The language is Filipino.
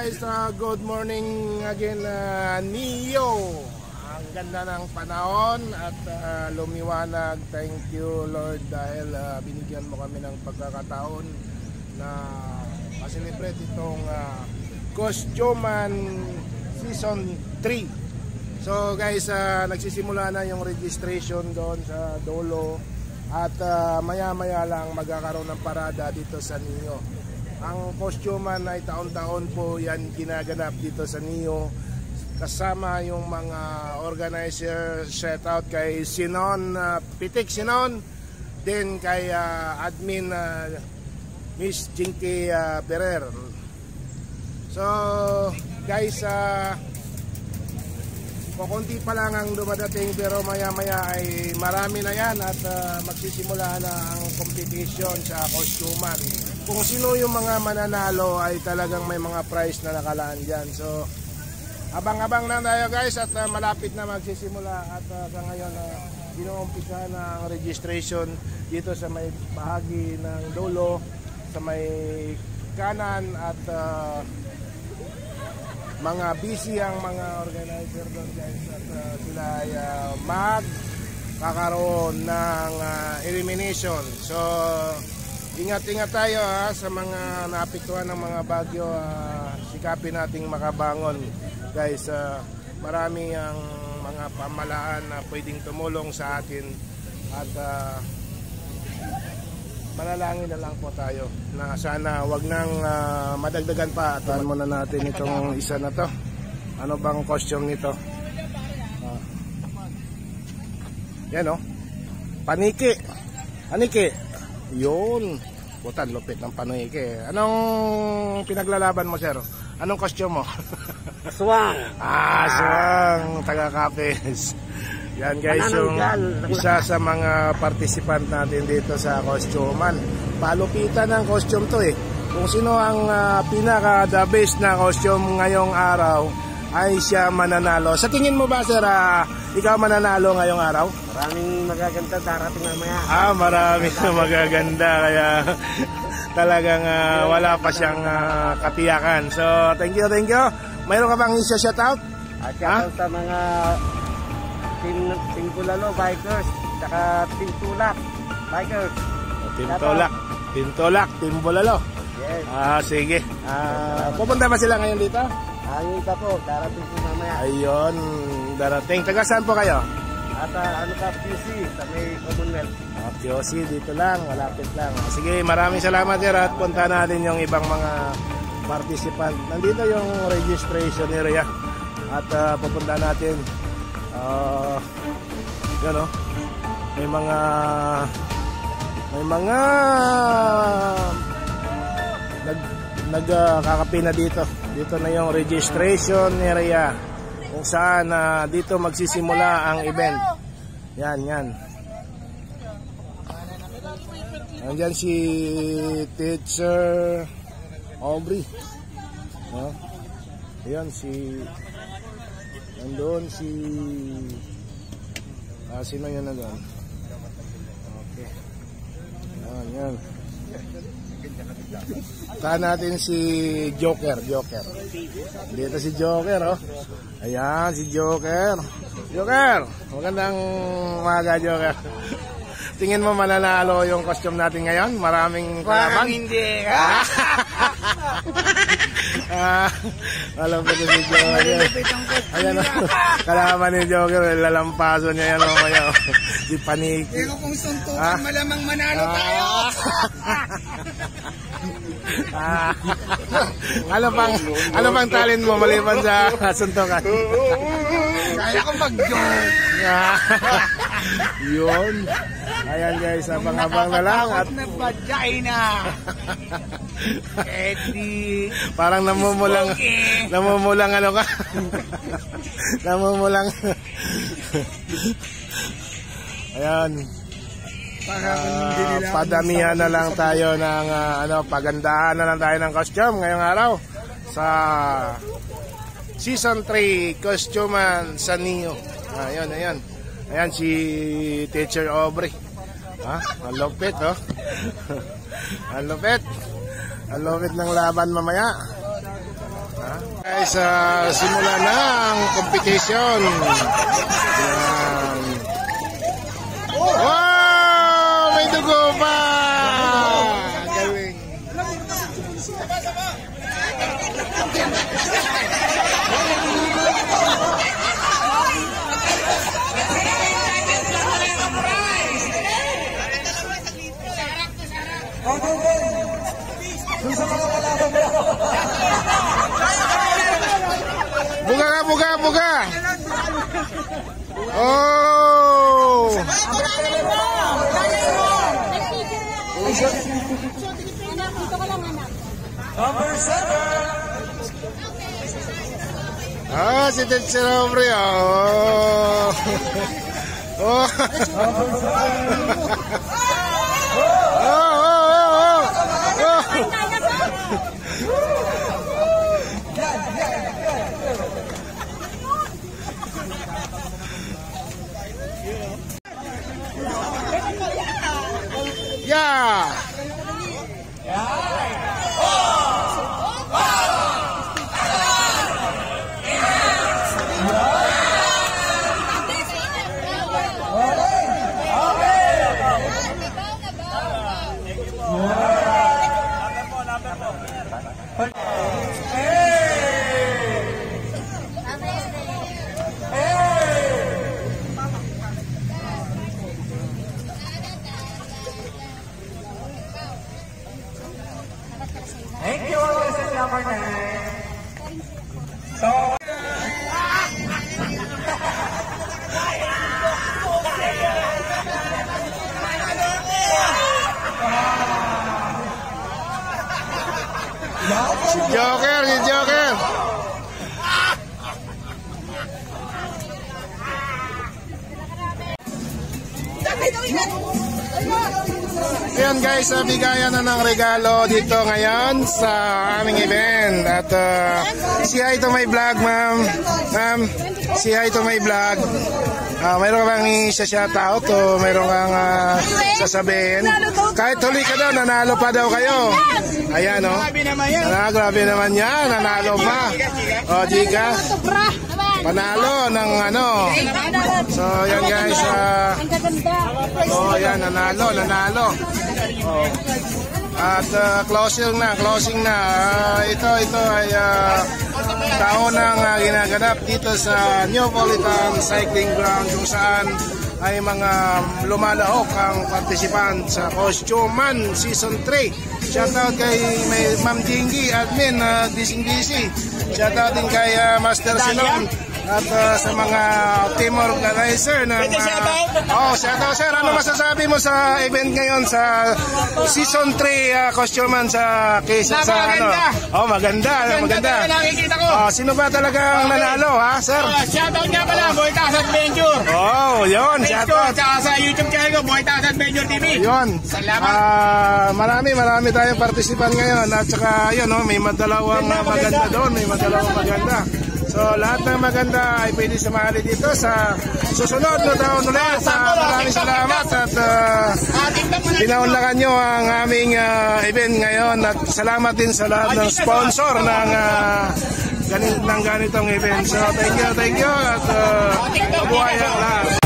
guys, good morning again, Neo. Ang ganda ng panahon at lumiwanag. Thank you Lord dahil binigyan mo kami ng pagkakataon na ma-celebrate itong Costuman Season 3. So guys, nagsisimula na yung registration doon sa dulo at maya maya lang magkakaroon ng parada dito sa Neo. Ang Costuman ay taon-taon po yan ginaganap dito sa Neo. Kasama yung mga organizer, shout out kay Sinon, Pitik Sinon, din kay admin Miss Jinky Perer. So guys, kukunti pa lang ang dumadating pero maya maya ay marami na yan at magsisimula na ang competition sa Costuman. Kung sino yung mga mananalo ay talagang may mga prize na nakalaan dyan. So abang-abang na tayo guys at malapit na magsisimula at sa ngayon inuumpisa na ang registration dito sa may bahagi ng dulo, sa may kanan at mga busy ang mga organizer doon guys at sila ay magkakaroon ng elimination. So ingat-ingat tayo sa mga naapektuhan ng mga bagyo, sikapin nating makabangon guys. Marami ang mga pamahalaan na pwedeng tumulong sa atin at manalangin na lang po tayo na sana wag nang madagdagan pa. Atan muna natin itong isa na to. Ano bang costume nito? Yan paniki. Paniki. Yun. Butan, lupit ng paniki. Anong pinaglalaban mo, sir? Anong costume mo? Swang. Swang. Taga-Kapes. Yan guys, yung isa sa mga participant natin dito sa Costuman. Palupitan ng costume to Kung sino ang pinaka-the best na costume ngayong araw ay siya mananalo. Sa tingin mo ba, sir, ikaw mananalo ngayong araw? Maraming magaganda darating mamaya. Maraming magaganda kaya talagang wala pa siyang katiyakan. So, thank you. Mayroon ka bang isa-shout out? Shout out sa mga Team Bulalo Bikers, saka Team Tulak Bikers. Team Tulak, Team Bulalo. Yes. Sige. Pupunta ba sila ngayon dito? Yung iba po, darating po mamaya. Ayun, darating. Taga saan po kayo? At QC, sa may Commonwealth. QC, dito lang, malapit lang. Sige, maraming salamat sir at punta natin yung ibang mga participant. Nandito yung registration area at pupunta natin. Yan may mga nagkakape na dito. Dito na yung registration area kung saan dito magsisimula ang event. Yan. Nandiyan si Teacher Aubrey. Ayan nandun si sino yun na doon? Okay. Yan. Saan natin si Joker. Dito si Joker Ayan si Joker. Magandang umaga, Joker. Tingin mo mananalo yung costume natin ngayon? Maraming kalaban? Hindi. Alam ko si Joker. Ayan kalaban ni Joker. Lalampaso niya yan mamaya. Si Paniki. Pero kung suntukan malamang manalo tayo. Ano bang talent mo maliban sa suntukan? Kaya kong mag-joke. Yun. Ayan guys, abang-abang na lang at vagina. parang namumulang ka. Namumulang. Ayan. Padamihan na lang tayo ng pagandahan na lang tayo ng costume ngayong araw sa Season 3 Costuman sa Neo. Ayan si Teacher Aubrey. Ang lupit Ang lupit ng laban mamaya. Guys, simula na ang competition. Yan. Wow! May dugo pa! Galing. Buka ka, buka, buka. Oh! Ah, si Teacher Aubrey. Oh! Oh! Yeah. Thank you, this is number 9. So, Si Joker, si Joker. Ayan guys, bigayan na ng regalo dito ngayon sa aming event. At say hi to my vlog, ma'am. Ma'am, say hi to my vlog. Mayroon ka bang i-shoutout o mayroon kang sasabihin? Kahit huli ka daw, nanalo pa daw kayo. Ayan o. Grabe naman yan, nanalo pa. O, di ka? Panalo ng ano. So, yan guys. Yan, nanalo. Oh. At closing na. Ito ay taon ng ginaganap dito sa Neapolitan Cycling Ground kung saan ay mga lumalahok ang participant sa Costume Man Season 3. Shoutout kay Ma'am Jingy, admin, Dising-Disi. Shoutout din kay Master Silon. At sa mga team organizer ng shoutout sir, ano masasabi mo sa event ngayon sa season 3 costume man sa kesa sa ano? Maganda. Nakikita ko. Sino ba talagang nanalo ha, sir? Shoutout nga pala, Boy Taas Adventure. Yun, shoutout. Tsaka sa YouTube channel ko, Boy Taas Adventure TV. Yun. Salamat. Marami tayong participant ngayon at saka yun, may madalawang maganda doon, may madalawang maganda. So lahat ng maganda ay pwede sumali dito sa susunod na taon ulit. Maraming salamat at pinaunlakan nyo ang aming event ngayon at salamat din sa lahat ng sponsor ng ganitong event. So thank you at mabuhay ang lahat.